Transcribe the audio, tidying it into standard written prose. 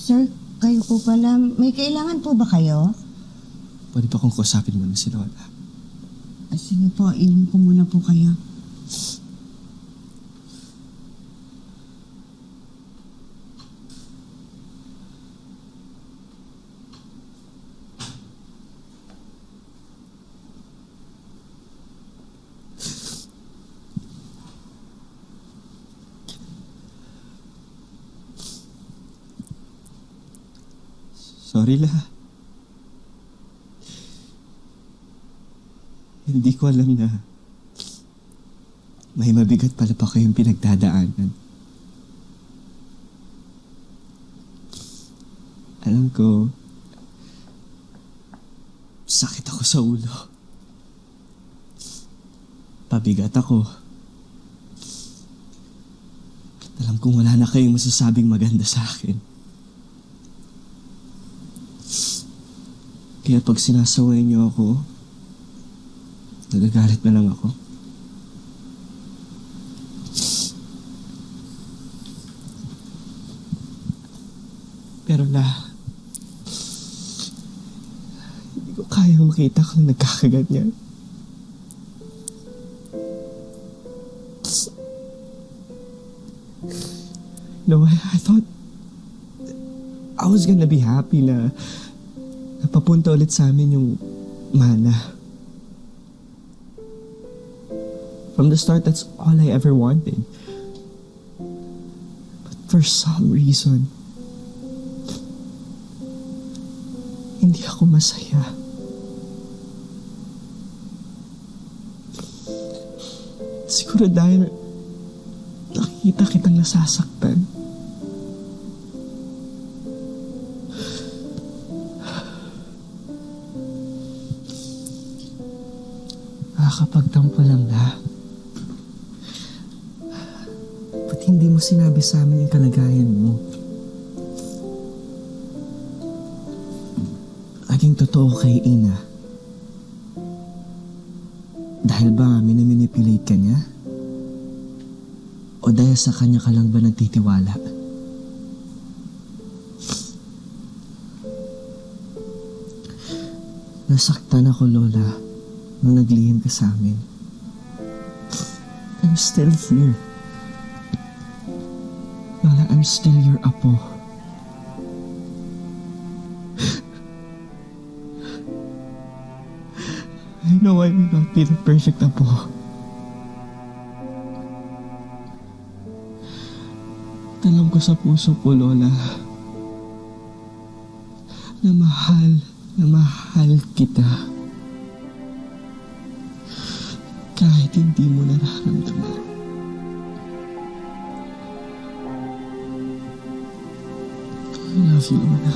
Sir, kayo po pala. May kailangan po ba kayo? Pwede ba kong kausapin mo na si Lola? Sige po, inom ko muna po kayo. Sorry la. Hindi ko alam na may mabigat pala pa kayong pinagdadaanan. Alam ko, sakit ako sa ulo. Pabigat ako. Alam kong wala na kayong masasabing maganda sa akin. Kaya pag sinasaway niyo ako, nagagalit na lang ako. Pero hindi ko kaya makita kang nagkakaganyan. No, I thought I was gonna be happy na napapunta ulit sa amin yung mana. From the start, that's all I ever wanted. But for some reason, hindi ako masaya. Siguro dahil nakikita kitang nasasaktan. Nakakapagtampo lang na. Ba't hindi mo sinabi sa amin yung kalagayan mo? Naging totoo kay Ina. Dahil ba minimanipulate ka niya? O dahil sa kanya ka lang ba nagtitiwala? Nasaktan ako, Lola, nung naglihim ka sa amin. I'm still here. Lola, I'm still your apo. I know I may not be the perfect apo. Alam ko sa puso ko, Lola, na mahal kita. Kahit hindi mo nararamdaman. I love you, Lola.